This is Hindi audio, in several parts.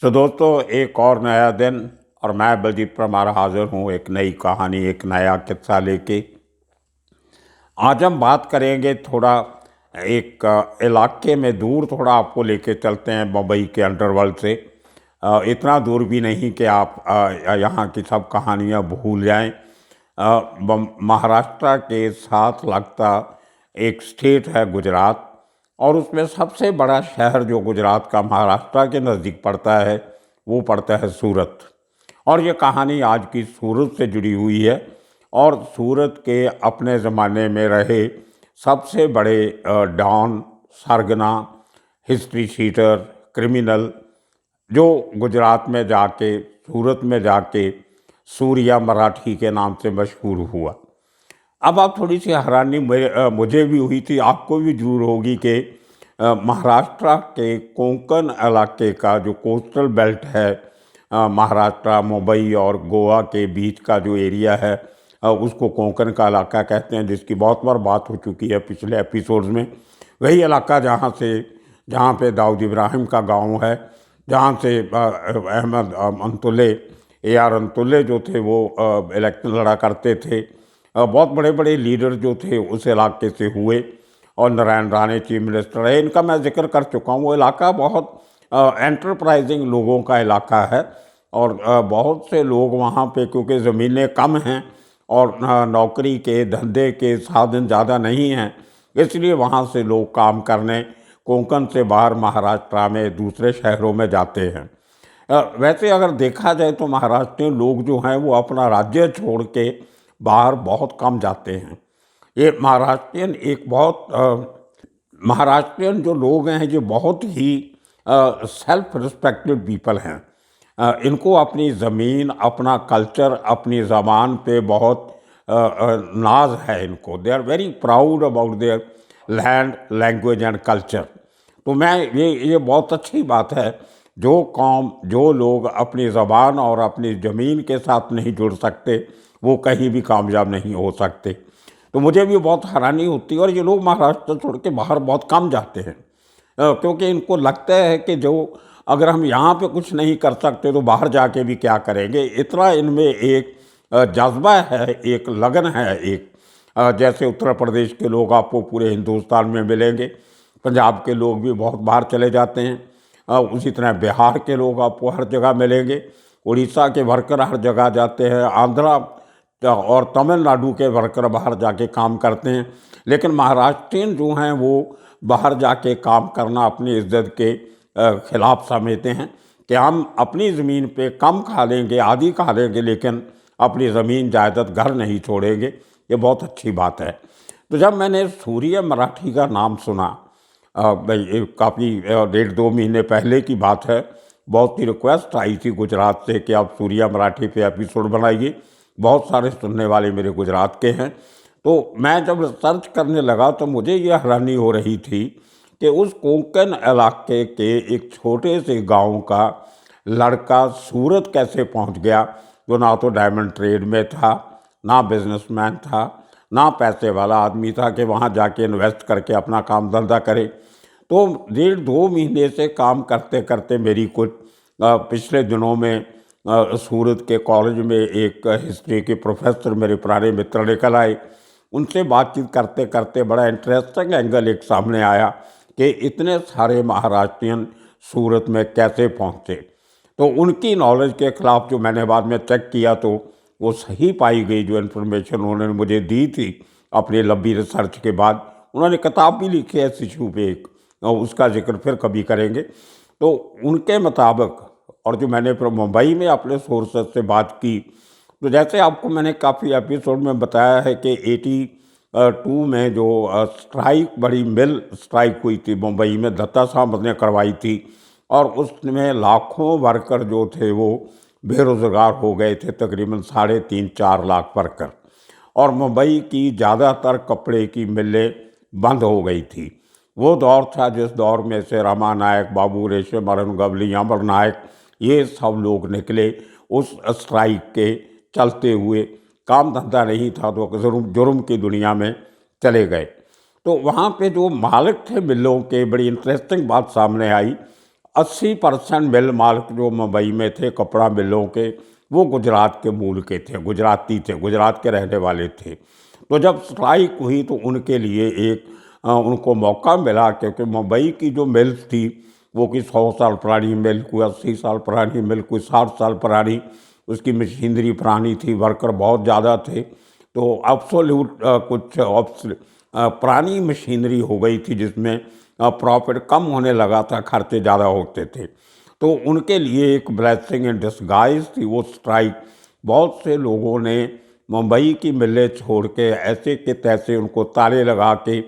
तो दोस्तों, एक और नया दिन और मैं बलजीत परमार हाजिर हूँ एक नई कहानी, एक नया किस्सा लेके। आज हम बात करेंगे थोड़ा एक इलाके में दूर, थोड़ा आपको लेके चलते हैं मुंबई के अंडरवर्ल्ड से। इतना दूर भी नहीं कि आप यहाँ की सब कहानियाँ भूल जाएं। महाराष्ट्र के साथ लगता एक स्टेट है गुजरात, और उसमें सबसे बड़ा शहर जो गुजरात का महाराष्ट्र के नज़दीक पड़ता है वो पड़ता है सूरत। और ये कहानी आज की सूरत से जुड़ी हुई है, और सूरत के अपने ज़माने में रहे सबसे बड़े डॉन, सरगना, हिस्ट्री शीटर, क्रिमिनल, जो गुजरात में जाके, सूरत में जाके सूर्या मराठी के नाम से मशहूर हुआ। अब आप थोड़ी सी हैरानी मुझे भी हुई थी, आपको भी जरूर होगी कि महाराष्ट्र के कोंकण इलाके का जो कोस्टल बेल्ट है, महाराष्ट्र, मुंबई और गोवा के बीच का जो एरिया है, उसको कोंकण का इलाका कहते हैं, जिसकी बहुत बार बात हो चुकी है पिछले एपिसोड्स में। वही इलाका जहाँ पे दाऊद इब्राहिम का गांव है, जहाँ से अहमद अंतुल्ले, AR अंतुल्ले जो थे वो इलेक्शन लड़ा करते थे। बहुत बड़े बड़े लीडर जो थे उस इलाके से हुए, और नारायण राणे चीफ मिनिस्टर रहे। इनका मैं जिक्र कर चुका हूँ। वो इलाका बहुत एंटरप्राइजिंग लोगों का इलाका है, और बहुत से लोग वहाँ पे, क्योंकि ज़मीनें कम हैं और नौकरी के धंधे के साधन ज़्यादा नहीं हैं, इसलिए वहाँ से लोग काम करने कोंकण से बाहर महाराष्ट्र में दूसरे शहरों में जाते हैं। वैसे अगर देखा जाए तो महाराष्ट्रियन लोग जो हैं वो अपना राज्य छोड़ के बाहर बहुत कम जाते हैं। ये महाराष्ट्रियन जो लोग हैं ये बहुत ही सेल्फ रिस्पेक्टेड पीपल हैं। इनको अपनी ज़मीन, अपना कल्चर, अपनी ज़बान पे बहुत नाज है इनको। They are very proud about their land, language and culture. तो मैं ये बहुत अच्छी बात है। जो कौम, जो लोग अपनी ज़बान और अपनी ज़मीन के साथ नहीं जुड़ सकते वो कहीं भी कामयाब नहीं हो सकते। तो मुझे भी बहुत हैरानी होती है, और ये लोग महाराष्ट्र छोड़ के बाहर बहुत कम जाते हैं, क्योंकि इनको लगता है कि जो अगर हम यहाँ पे कुछ नहीं कर सकते तो बाहर जाके भी क्या करेंगे। इतना इनमें एक जज्बा है, एक लगन है, एक जैसे उत्तर प्रदेश के लोग आपको पूरे हिंदुस्तान में मिलेंगे, पंजाब के लोग भी बहुत बाहर चले जाते हैं, उसी तरह बिहार के लोग आपको हर जगह मिलेंगे, उड़ीसा के वर्कर हर जगह जाते हैं, आंध्रा और तमिलनाडु के वर्कर बाहर जाके काम करते हैं। लेकिन महाराष्ट्रियन जो हैं वो बाहर जाके काम करना अपनी इज्जत के खिलाफ समझते हैं कि हम अपनी ज़मीन पे कम खा लेंगे, आधी खा लेंगे, लेकिन अपनी ज़मीन जायदाद घर नहीं छोड़ेंगे। ये बहुत अच्छी बात है। तो जब मैंने सूर्या मराठी का नाम सुना, भाई काफ़ी 1.5-2 महीने पहले की बात है, बहुत सी रिक्वेस्ट आई थी गुजरात से कि आप सूर्या मराठी पे एपिसोड बनाइए। बहुत सारे सुनने वाले मेरे गुजरात के हैं। तो मैं जब सर्च करने लगा तो मुझे ये हैरानी हो रही थी कि उस कोंकण इलाके के एक छोटे से गांव का लड़का सूरत कैसे पहुंच गया, जो ना तो डायमंड ट्रेड में था, ना बिजनेसमैन था, ना पैसे वाला आदमी था कि वहाँ जाके इन्वेस्ट करके अपना काम धंधा करे। तो 1.5-2 महीने से काम करते करते मेरी कुछ पिछले दिनों में सूरत के कॉलेज में एक हिस्ट्री के प्रोफेसर मेरे पुराने मित्र निकल आए। उनसे बातचीत करते करते बड़ा इंटरेस्टिंग एंगल एक सामने आया कि इतने सारे महाराष्ट्रियन सूरत में कैसे पहुँचे। तो उनकी नॉलेज के ख़िलाफ़ जो मैंने बाद में चेक किया तो वो सही पाई गई। जो इन्फॉर्मेशन उन्होंने मुझे दी थी अपनी लंबी रिसर्च के बाद, उन्होंने किताब भी लिखी है इस इशू पे एक, उसका जिक्र फिर कभी करेंगे। तो उनके मुताबिक, और जो मैंने फिर मुंबई में अपने सोर्सेज से बात की, तो जैसे आपको मैंने काफ़ी एपिसोड में बताया है कि 82 में जो स्ट्राइक, बड़ी मिल स्ट्राइक हुई थी मुंबई में, दत्ता साहब ने करवाई थी, और उसमें लाखों वर्कर जो थे वो बेरोज़गार हो गए थे, तकरीबन 3.5-4 लाख वर्कर। और मुंबई की ज़्यादातर कपड़े की मिलें बंद हो गई थी। वो दौर था जिस दौर में से रमा नायक, बाबू रेशम, अरुण गवली, अमर नायक, ये सब लोग निकले उस स्ट्राइक के चलते हुए। काम धंधा नहीं था तो जुर्म की दुनिया में चले गए। तो वहाँ पे जो मालिक थे मिलों के, बड़ी इंटरेस्टिंग बात सामने आई। 80% मिल मालिक जो मुंबई में थे कपड़ा मिलों के, वो गुजरात के मूल के थे, गुजराती थे, गुजरात के रहने वाले थे। तो जब स्ट्राइक हुई तो उनके लिए एक उनको मौका मिला, क्योंकि मुंबई की जो मिल्स थी वो कोई 100 साल पुरानी मिल, कोई 80 साल पुरानी मिल, कोई 60 साल पुरानी, उसकी मशीनरी पुरानी थी, वर्कर बहुत ज़्यादा थे। तो एब्सोल्यूट कुछ पुरानी मशीनरी हो गई थी जिसमें प्रॉफिट कम होने लगा था, खर्चे ज़्यादा होते थे। तो उनके लिए एक ब्लेसिंग इन डिस्गाइज थी वो स्ट्राइक। बहुत से लोगों ने मुंबई की मिलें छोड़ के ऐसे के तैसे उनको ताले लगा के,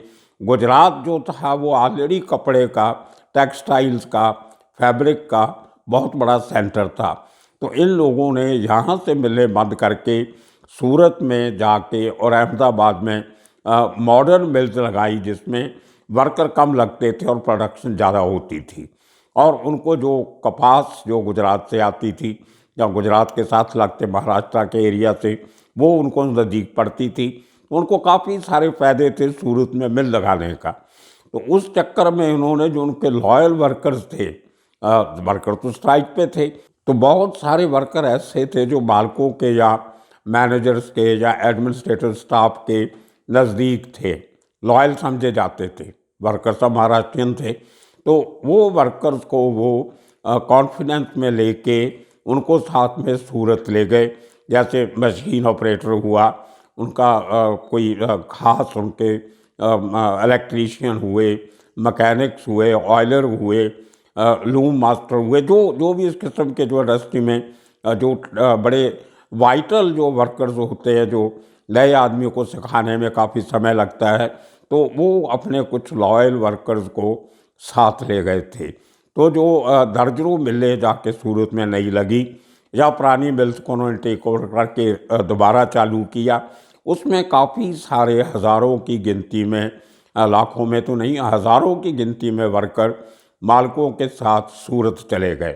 गुजरात जो था वो ऑलरेडी कपड़े का, टेक्सटाइल्स का, फैब्रिक का बहुत बड़ा सेंटर था। तो इन लोगों ने यहाँ से मिलें बंद करके सूरत में जाके और अहमदाबाद में मॉडर्न मिल्स लगाई, जिसमें वर्कर कम लगते थे और प्रोडक्शन ज़्यादा होती थी। और उनको जो कपास जो गुजरात से आती थी या गुजरात के साथ लगते महाराष्ट्र के एरिया से, वो उनको नज़दीक पड़ती थी। उनको काफ़ी सारे फ़ायदे थे सूरत में मिल लगाने का। तो उस चक्कर में उन्होंने जो उनके लॉयल वर्कर्स थे, वर्कर तो स्ट्राइक पे थे, तो बहुत सारे वर्कर ऐसे थे जो मालिकों के या मैनेजर्स के या एडमिनिस्ट्रेटिव स्टाफ के नज़दीक थे, लॉयल समझे जाते थे। वर्कर सब महाराष्ट्रियन थे। तो वो वर्कर्स को वो कॉन्फिडेंस में लेके उनको साथ में सूरत ले गए। जैसे मशीन ऑपरेटर हुआ, उनका कोई खास उनके इलेक्ट्रीशियन हुए, मैकेनिक्स हुए, ऑयलर हुए, लूम मास्टर हुए, जो भी इस किस्म के जो इंडस्ट्री में जो बड़े वाइटल जो वर्कर्स होते हैं, जो नए आदमियों को सिखाने में काफ़ी समय लगता है, तो वो अपने कुछ लॉयल वर्कर्स को साथ ले गए थे। तो जो दर्जनों मिलें जाके सूरत में नहीं लगी या पुरानी मिल्स को उन्होंने टेक ओवर करके दोबारा चालू किया, उसमें काफ़ी सारे हज़ारों की गिनती में, लाखों में तो नहीं, हज़ारों की गिनती में वर्कर मालिकों के साथ सूरत चले गए।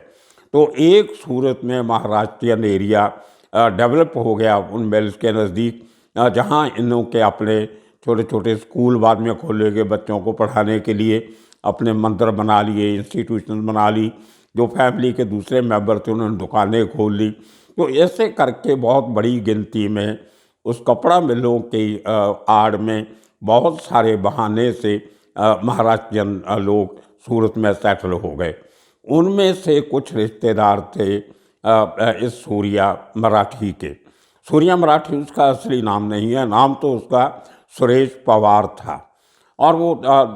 तो एक सूरत में महाराष्ट्रियन एरिया डेवलप हो गया उन मिल्स के नज़दीक, जहाँ इनों के अपने छोटे छोटे स्कूल बाद में खोले गए बच्चों को पढ़ाने के लिए, अपने मंदिर बना लिए, इंस्टीट्यूशन बना ली। जो फैमिली के दूसरे मेंबर थे उन्होंने दुकानें खोल ली। तो ऐसे करके बहुत बड़ी गिनती में उस कपड़ा मिलों की आड़ में बहुत सारे बहाने से महाराष्ट्रियन लोग सूरत में सेटल हो गए। उनमें से कुछ रिश्तेदार थे इस सूर्या मराठी के। सूर्या मराठी उसका असली नाम नहीं है, नाम तो उसका सुरेश पवार था, और वो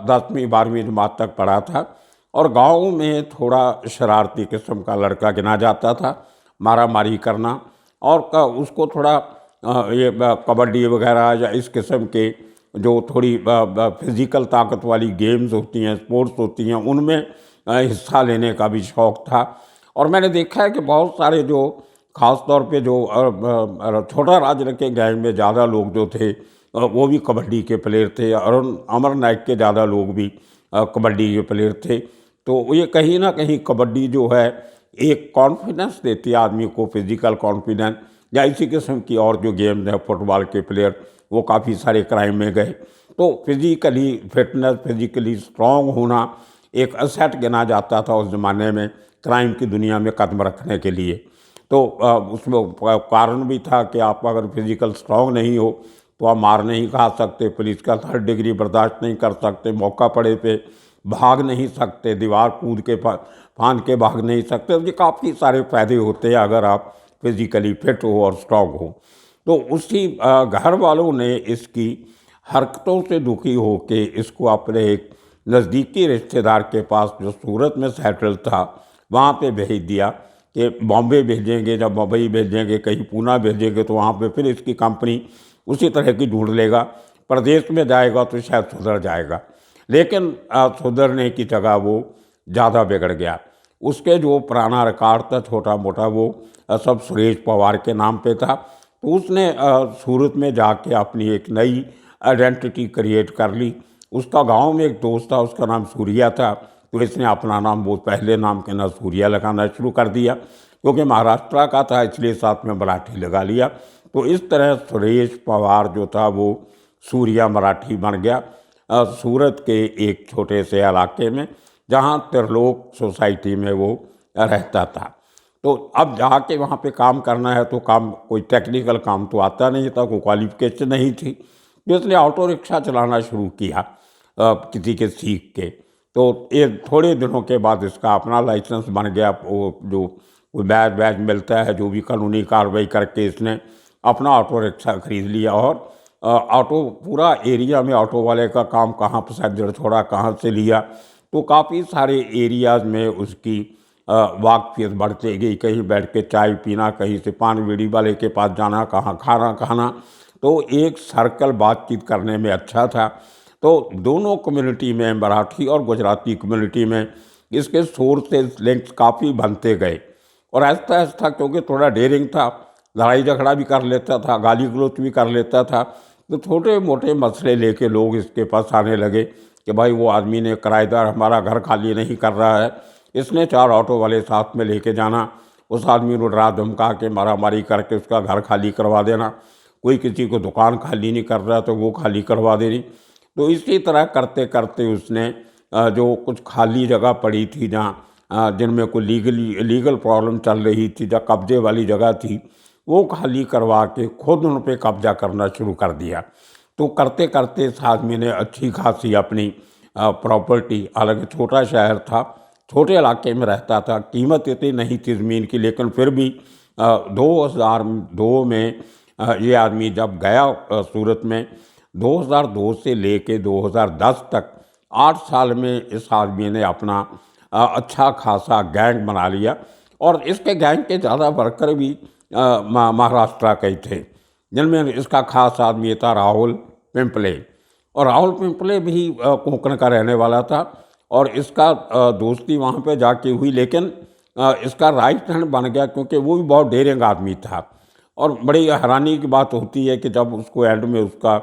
10वीं 12वीं जमात तक पढ़ा था और गांव में थोड़ा शरारती किस्म का लड़का गिना जाता था, मारा मारी करना, और उसको थोड़ा ये कबड्डी वगैरह या इस किस्म के जो थोड़ी फिज़िकल ताकत वाली गेम्स होती हैं, स्पोर्ट्स होती हैं, उनमें हिस्सा लेने का भी शौक़ था। और मैंने देखा है कि बहुत सारे जो ख़ास तौर पे जो छोटा राज के गैंग में ज़्यादा लोग जो थे वो भी कबड्डी के प्लेयर थे। अमर नायक के ज़्यादा लोग भी कबड्डी के प्लेयर थे। तो ये कहीं ना कहीं कबड्डी जो है एक कॉन्फिडेंस देती है आदमी को, फिज़िकल कॉन्फिडेंस, या इसी किस्म की और जो गेम्स हैं, फुटबॉल के प्लेयर वो काफ़ी सारे क्राइम में गए। तो फिज़िकली फिटनेस, फिज़िकली स्ट्रॉन्ग होना एक असेट गिना जाता था उस ज़माने में क्राइम की दुनिया में कदम रखने के लिए। तो उसमें कारण भी था कि आप अगर फिज़िकल स्ट्रॉन्ग नहीं हो तो आप मार नहीं खा सकते, पुलिस का 3rd डिग्री बर्दाश्त नहीं कर सकते, मौका पड़े पे भाग नहीं सकते, दीवार कूद के फांद के भाग नहीं सकते। ये काफ़ी सारे फ़ायदे होते हैं अगर आप फिज़िकली फिट हो और स्ट्रॉन्ग हो। तो उसी घर वालों ने इसकी हरकतों से दुखी हो के इसको अपने एक नज़दीकी रिश्तेदार के पास जो सूरत में सेटल था वहाँ पे भेज दिया कि बॉम्बे भेजेंगे, जब मुंबई भेजेंगे, कहीं पूना भेजेंगे तो वहाँ पे फिर इसकी कंपनी उसी तरह की ढूंढ लेगा, प्रदेश में जाएगा तो शायद सुधर जाएगा। लेकिन सुधरने की जगह वो ज़्यादा बिगड़ गया। उसके जो पुराना रिकॉर्ड था छोटा मोटा वो सब सुरेश पवार के नाम पे था। तो उसने सूरत में जाके अपनी एक नई आइडेंटिटी क्रिएट कर ली। उसका गांव में एक दोस्त था, उसका नाम सूर्या था, तो इसने अपना नाम वो पहले नाम के ना सूर्या लगाना शुरू कर दिया, क्योंकि महाराष्ट्र का था इसलिए साथ में मराठी लगा लिया। तो इस तरह सुरेश पवार जो था वो सूर्या मराठी बन गया सूरत के एक छोटे से इलाके में। जहाँ त्रिलोक सोसाइटी में वो रहता था। तो अब जाके वहाँ पे काम करना है तो काम कोई टेक्निकल काम तो आता नहीं था, कोई क्वालिफिकेशन नहीं थी, तो इसलिए ऑटो रिक्शा चलाना शुरू किया किसी के सीख के। तो ये थोड़े दिनों के बाद इसका अपना लाइसेंस बन गया। वो जो कोई बैज वैज मिलता है, जो भी कानूनी कार्रवाई करके इसने अपना ऑटो रिक्शा खरीद लिया। और ऑटो पूरा एरिया में ऑटो वाले का काम, कहाँ पैसेंजर छोड़ा, कहाँ से लिया, तो काफ़ी सारे एरियाज़ में उसकी वाकफियत बढ़ती गई। कहीं बैठ के चाय पीना, कहीं से पान बीड़ी वाले के पास जाना, कहाँ खाना खाना, तो एक सर्कल बातचीत करने में अच्छा था। तो दोनों कम्युनिटी में, मराठी और गुजराती कम्युनिटी में, इसके सोर्सेस लिंक्स काफ़ी बनते गए। और आहिस्ता आहिस्ता, क्योंकि थोड़ा डेयरिंग था, लड़ाई झगड़ा भी कर लेता था, गाली गलौज भी कर लेता था, तो छोटे मोटे मसले लेके लोग इसके पास आने लगे कि भाई वो आदमी ने, किराएदार हमारा घर खाली नहीं कर रहा है, इसने 4 ऑटो वाले साथ में लेके जाना, उस आदमी को डरा धमका के मारा मारी करके उसका घर खाली करवा देना, कोई किसी को दुकान खाली नहीं कर रहा तो वो खाली करवा देनी। तो इसी तरह करते करते उसने जो कुछ खाली जगह पड़ी थी, जहाँ जिनमें कोई लीगल प्रॉब्लम चल रही थी, जहाँ कब्जे वाली जगह थी, वो खाली करवा के खुद उन पर कब्जा करना शुरू कर दिया। तो करते करते इस आदमी ने अच्छी खासी अपनी प्रॉपर्टी, हालांकि छोटा शहर था, छोटे इलाके में रहता था, कीमत इतनी नहीं थी ज़मीन की, लेकिन फिर भी 2002 में ये आदमी जब गया सूरत में, 2002 से लेके 2010 तक 8 साल में इस आदमी ने अपना अच्छा खासा गैंग बना लिया। और इसके गैंग के ज़्यादा वर्कर भी महाराष्ट्र के थे, जिनमें इसका खास आदमी था राहुल पिंपले। और राहुल पिंपले भी कोंकण का रहने वाला था, और इसका दोस्ती वहाँ पे जाके हुई, लेकिन इसका राइट हैंड बन गया, क्योंकि वो भी बहुत डेयरिंग आदमी था। और बड़ी हैरानी की बात होती है कि जब उसको एंड में उसका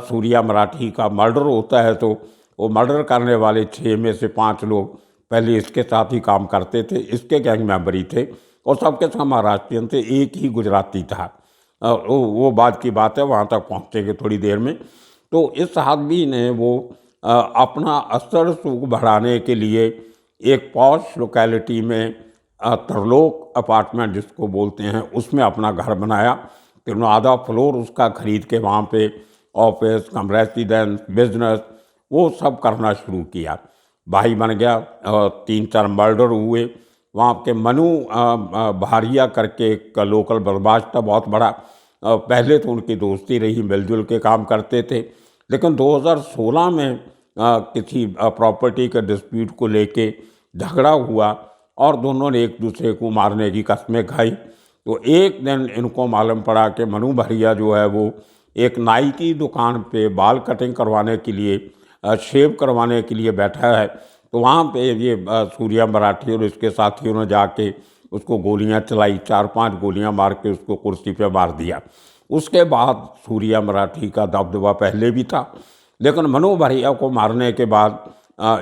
सूर्या मराठी का मर्डर होता है, तो वो मर्डर करने वाले 6 में से 5 लोग पहले इसके साथ ही काम करते थे, इसके गैंग मेंबर ही थे, और सबके सब महाराष्ट्रियन थे, एक ही गुजराती था। वो बात की बात है, वहाँ तक पहुँचेंगे थोड़ी देर में। तो इस आदमी ने वो अपना असर सुख बढ़ाने के लिए एक पॉश लोकेलिटी में त्रिलोक अपार्टमेंट जिसको बोलते हैं, उसमें अपना घर बनाया। फिर आधा फ्लोर उसका खरीद के वहाँ पे ऑफिस कम रेसिडेंस बिजनेस वो सब करना शुरू किया। भाई बन गया, 3-4 मर्डर हुए। वहाँ के मनु भारिया करके एक लोकल बदमाश था बहुत बड़ा। पहले तो उनकी दोस्ती रही, मिलजुल के काम करते थे, लेकिन 2016 में किसी प्रॉपर्टी के डिस्प्यूट को लेके झगड़ा हुआ और दोनों ने एक दूसरे को मारने की कस्में खाई। तो एक दिन इनको मालूम पड़ा कि मनु भरिया जो है वो एक नाई की दुकान पे बाल कटिंग करवाने के लिए, शेव करवाने के लिए बैठा है। तो वहाँ पे ये सूर्या मराठी और इसके साथियों ने जाके उसको गोलियां चलाई, 4-5 गोलियां मार के उसको कुर्सी पे मार दिया। उसके बाद सूर्या मराठी का दबदबा पहले भी था, लेकिन मनु भरिया को मारने के बाद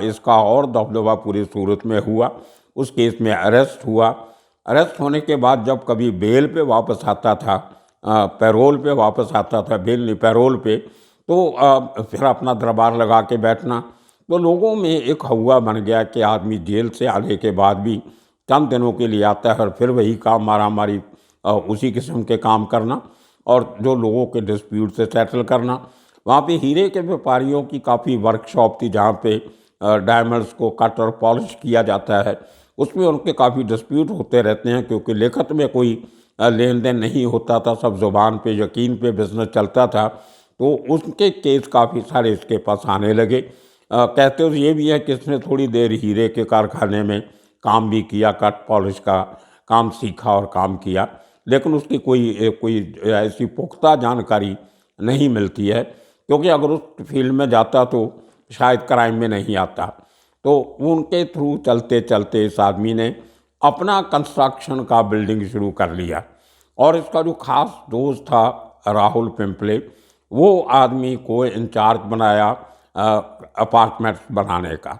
इसका और दबदबा पूरे सूरत में हुआ। उस केस में अरेस्ट हुआ। अरेस्ट होने के बाद जब कभी बेल पे वापस आता था, पैरोल पे वापस आता था, बेल नहीं पैरोल पे, तो फिर अपना दरबार लगा के बैठना। तो लोगों में एक हवा बन गया कि आदमी जेल से आने के बाद भी चंद दिनों के लिए आता है और फिर वही काम, मारा मारी, उसी किस्म के काम करना, और जो लोगों के डिस्प्यूट से सेटल करना। वहाँ पे हीरे के व्यापारियों की काफ़ी वर्कशॉप थी, जहाँ पे डायमंड्स को कट और पॉलिश किया जाता है। उसमें उनके काफ़ी डिस्प्यूट होते रहते हैं, क्योंकि लिखत में कोई लेन देन नहीं होता था, सब ज़ुबान पे यकीन पे बिजनेस चलता था। तो उसके केस काफ़ी सारे इसके पास आने लगे। कहते हुए ये भी है कि इसने थोड़ी देर हीरे के कारखाने में काम भी किया, कट पॉलिश का काम सीखा और काम किया, लेकिन उसकी कोई ऐसी पुख्ता जानकारी नहीं मिलती है, क्योंकि अगर उस फील्ड में जाता तो शायद क्राइम में नहीं आता। तो उनके थ्रू चलते चलते इस आदमी ने अपना कंस्ट्रक्शन का बिल्डिंग शुरू कर लिया। और इसका जो खास दोस्त था राहुल पिंपले, वो आदमी को इंचार्ज बनाया अपार्टमेंट्स बनाने का।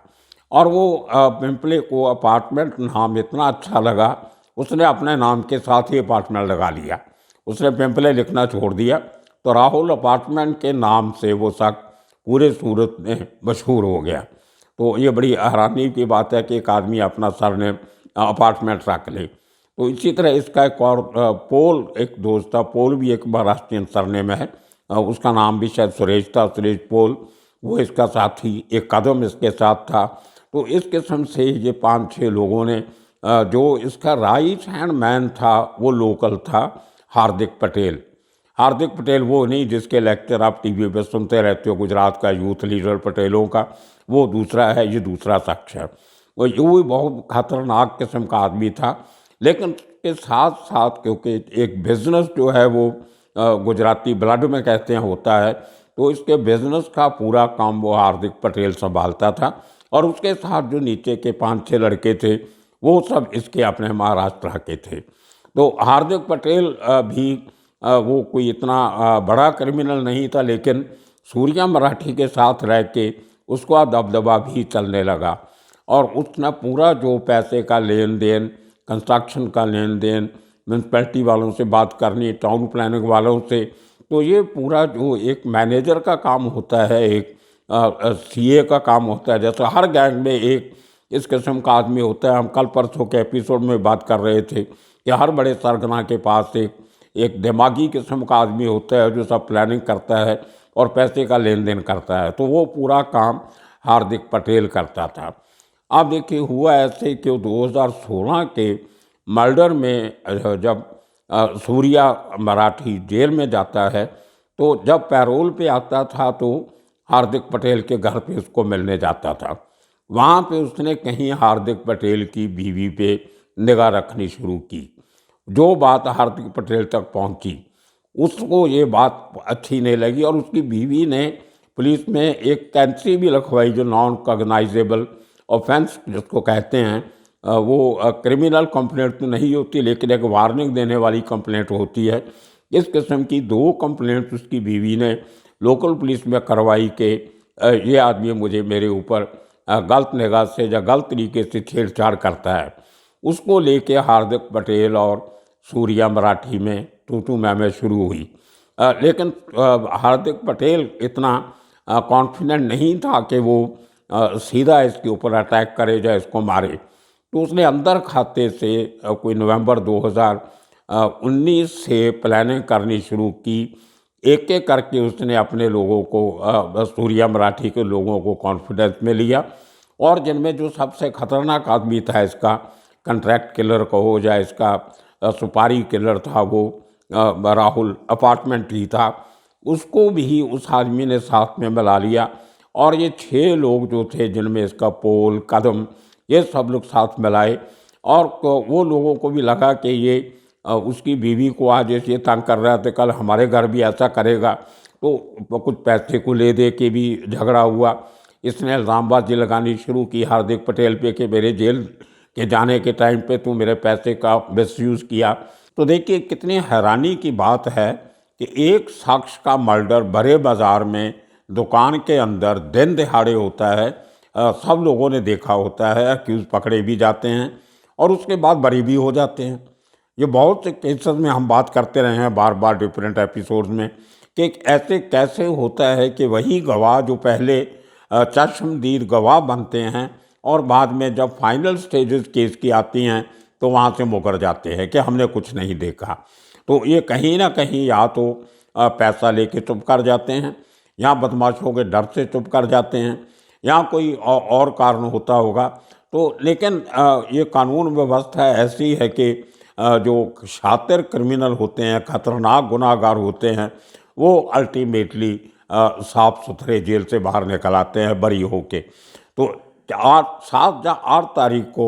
और वो पिंपले को अपार्टमेंट नाम इतना अच्छा लगा, उसने अपने नाम के साथ ही अपार्टमेंट लगा लिया। उसने पिंपले लिखना छोड़ दिया, तो राहुल अपार्टमेंट के नाम से वो शख्स पूरे सूरत में मशहूर हो गया। तो ये बड़ी हैरानी की बात है कि एक आदमी अपना सरनेम अपार्टमेंट रख ले। तो इसी तरह इसका एक और पोल एक दोस्त था, पोल भी एक महाराष्ट्रियन सरनेम है। उसका नाम भी शायद सुरेश था, सुरेश पोल, वो इसका साथी, एक कदम इसके साथ था। तो इस किस्म से ये 5-6 लोगों ने जो इसका राइट हैंड मैन था वो लोकल था हार्दिक पटेल। हार्दिक पटेल वो नहीं जिसके लेक्चर आप टीवी पे सुनते रहते हो, गुजरात का यूथ लीडर पटेलों का, वो दूसरा है, ये दूसरा शख्स है। वो यूँ ही बहुत खतरनाक किस्म का आदमी था। लेकिन उसके साथ साथ क्योंकि एक बिज़नेस जो है वो गुजराती ब्लड में कहते हैं होता है, तो इसके बिज़नेस का पूरा काम वो हार्दिक पटेल संभालता था। और उसके साथ जो नीचे के 5-6 लड़के थे वो सब इसके अपने महाराष्ट्र के थे। तो हार्दिक पटेल भी वो कोई इतना बड़ा क्रिमिनल नहीं था, लेकिन सूर्या मराठी के साथ रह के उसका दबदबा भी चलने लगा। और उसने पूरा जो पैसे का लेन देन, कंस्ट्रक्शन का लेन देन, म्यूनसिपैलिटी वालों से बात करनी, टाउन प्लानिंग वालों से, तो ये पूरा जो एक मैनेजर का काम होता है, एक सीए का काम होता है, जैसे हर गैंग में एक इस किस्म का आदमी होता है। हम कल परसों के एपिसोड में बात कर रहे थे कि हर बड़े सरगना के पास एक दिमागी किस्म का आदमी होता है जो सब प्लानिंग करता है और पैसे का लेन देन करता है। तो वो पूरा काम हार्दिक पटेल करता था। अब देखिए हुआ ऐसे कि 2016 के मर्डर में जब सूर्या मराठी जेल में जाता है, तो जब पैरोल पे आता था तो हार्दिक पटेल के घर पे उसको मिलने जाता था। वहाँ पे उसने कहीं हार्दिक पटेल की बीवी पे निगाह रखनी शुरू की। जो बात हार्दिक पटेल तक पहुँची उसको ये बात अच्छी नहीं लगी और उसकी बीवी ने पुलिस में एक कैंची भी लिखवाई, जो नॉन कॉग्नाइजेबल ऑफेंस जिसको कहते हैं। वो क्रिमिनल कंप्लेंट तो नहीं होती, लेकिन एक वार्निंग देने वाली कंप्लेंट होती है। इस किस्म की 2 कंप्लेंट उसकी बीवी ने लोकल पुलिस में करवाई कि ये आदमी मुझे मेरे ऊपर गलत निगाह से या गलत तरीके से छेड़छाड़ करता है। उसको लेके हार्दिक पटेल और सूर्या मराठी में तू मैं शुरू हुई। लेकिन हार्दिक पटेल इतना कॉन्फिडेंट नहीं था कि वो सीधा इसके ऊपर अटैक करे या इसको मारे। तो उसने अंदर खाते से कोई नवंबर 2019 से प्लानिंग करनी शुरू की। एक एक करके उसने अपने लोगों को, सूर्या मराठी के लोगों को कॉन्फिडेंस में लिया। और जिनमें जो सबसे खतरनाक आदमी था, इसका कंट्रैक्ट किलर कहो या इसका सुपारी किलर था, वो राहुल अपार्टमेंट ही था, उसको भी उस आदमी ने साथ में मिला लिया। और ये 6 लोग जो थे जिनमें इसका पोल, कदम, ये सब लोग साथ मिलाए। और वो लोगों को भी लगा कि ये उसकी बीवी को आज ये तंग कर रहा था, कल हमारे घर भी ऐसा करेगा। तो कुछ पैसे को ले दे के भी झगड़ा हुआ। इसने इल्ज़ामबाजी लगानी शुरू की हार्दिक पटेल पे कि मेरे जेल के जाने के टाइम पे तू मेरे पैसे का मिसयूज़ किया। तो देखिए कितनी हैरानी की बात है कि एक शख्स का मर्डर बड़े बाज़ार में दुकान के अंदर दिन दिहाड़े होता है। सब लोगों ने देखा होता है, अक्यूज़ पकड़े भी जाते हैं और उसके बाद बरी भी हो जाते हैं। ये बहुत से केसेस में हम बात करते रहे हैं बार बार डिफरेंट एपिसोड्स में कि ऐसे कैसे होता है कि वही गवाह जो पहले चश्मदीद गवाह बनते हैं और बाद में जब फाइनल स्टेजेस केस की आती हैं तो वहाँ से मुकर जाते हैं कि हमने कुछ नहीं देखा। तो ये कहीं ना कहीं या तो पैसा लेके चुप कर जाते हैं, या बदमाशों के डर से चुप कर जाते हैं, या कोई और कारण होता होगा। तो लेकिन ये कानून व्यवस्था ऐसी है कि जो शातिर क्रिमिनल होते हैं, खतरनाक गुनाहगार होते हैं, वो अल्टीमेटली साफ सुथरे जेल से बाहर निकल आते हैं बरी होके। तो 7 या 8 तारीख को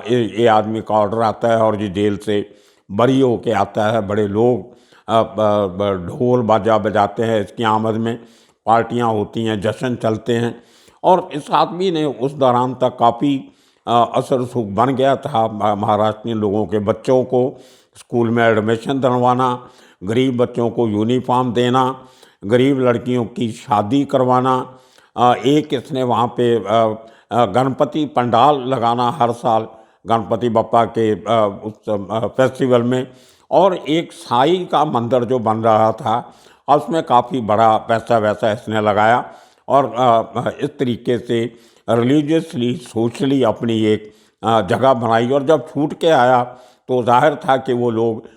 ये आदमी का ऑर्डर आता है और ये जेल से बरी होके आता है। बड़े लोग ढोल बाजा बजाते हैं इसकी आमद में, पार्टियां होती हैं, जश्न चलते हैं। और इस आदमी ने उस दौरान तक काफ़ी असर सुख बन गया था। महाराष्ट्र लोगों के बच्चों को स्कूल में एडमिशन दिलवाना, गरीब बच्चों को यूनिफॉर्म देना, गरीब लड़कियों की शादी करवाना। एक इसने वहाँ पे गणपति पंडाल लगाना हर साल गणपति बप्पा के उस फेस्टिवल में। और एक साई का मंदिर जो बन रहा था उसमें काफ़ी बड़ा पैसा वैसा इसने लगाया। और इस तरीके से रिलीजियसली सोशली अपनी एक जगह बनाई, और जब छूट के आया तो जाहिर था कि वो लोग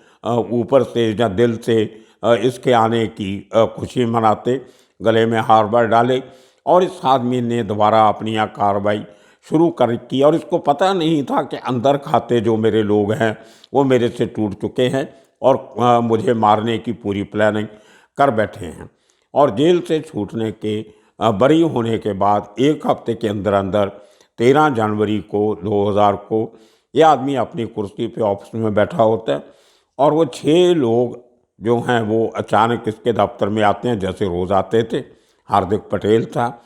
ऊपर से या दिल से इसके आने की खुशी मनाते, गले में हार बार डाले। और इस आदमी ने दोबारा अपनी यहाँ कार्रवाई शुरू कर की, और इसको पता नहीं था कि अंदर खाते जो मेरे लोग हैं वो मेरे से टूट चुके हैं और मुझे मारने की पूरी प्लानिंग कर बैठे हैं। और जेल से छूटने के बरी होने के बाद एक हफ्ते के अंदर अंदर 13 जनवरी को 2000 को ये आदमी अपनी कुर्सी पे ऑफिस में बैठा होता है, और वो 6 लोग जो हैं वो अचानक इसके दफ्तर में आते हैं, जैसे रोज़ आते थे। हार्दिक पटेल था।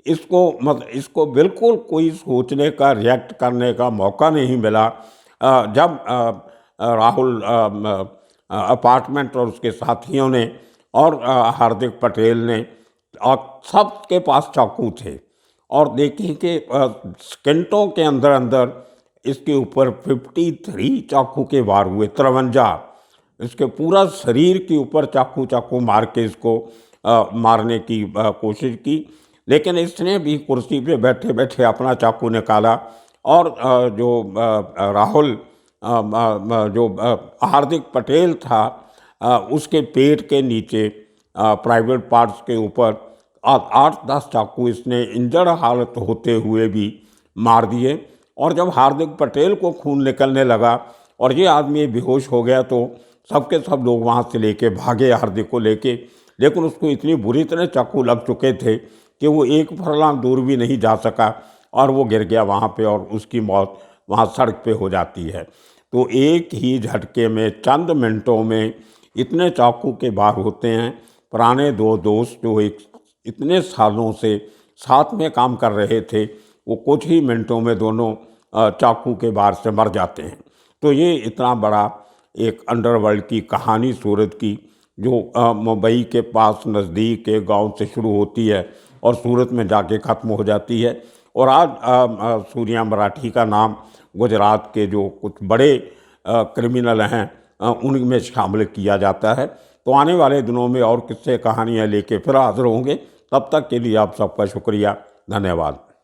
इसको बिल्कुल कोई सोचने का, रिएक्ट करने का मौका नहीं मिला। जब राहुल अपार्टमेंट और उसके साथियों ने और हार्दिक पटेल ने, और सबके पास चाकू थे, और देखिए कि सेकंडों के अंदर अंदर इसके ऊपर 53 चाकू के वार हुए, 53। इसके पूरा शरीर के ऊपर चाकू चाकू मार के इसको मारने की कोशिश की, लेकिन इसने भी कुर्सी पे बैठे बैठे अपना चाकू निकाला, और जो राहुल जो हार्दिक पटेल था, उसके पेट के नीचे प्राइवेट पार्ट्स के ऊपर 8-10 चाकू इसने इंजर्ड हालत होते हुए भी मार दिए। और जब हार्दिक पटेल को खून निकलने लगा और ये आदमी बेहोश हो गया, तो सबके सब लोग वहाँ से लेके भागे हार्दिक को लेके, लेकिन उसको इतनी बुरी तरह चाकू लग चुके थे कि वो एक फरलांग दूर भी नहीं जा सका, और वो गिर गया वहाँ पे, और उसकी मौत वहाँ सड़क पे हो जाती है। तो एक ही झटके में, चंद मिनटों में इतने चाकू के वार होते हैं। पुराने 2 दोस्त जो इतने सालों से साथ में काम कर रहे थे, वो कुछ ही मिनटों में दोनों चाकू के वार से मर जाते हैं। तो ये इतना बड़ा एक अंडरवर्ल्ड की कहानी सूरत की, जो मुंबई के पास नज़दीक एक गांव से शुरू होती है और सूरत में जाके ख़त्म हो जाती है। और आज सूर्या मराठी का नाम गुजरात के जो कुछ बड़े क्रिमिनल हैं उनमें शामिल किया जाता है। तो आने वाले दिनों में और किस्से कहानियाँ लेके फिर हाजिर होंगे। तब तक के लिए आप सबका शुक्रिया, धन्यवाद।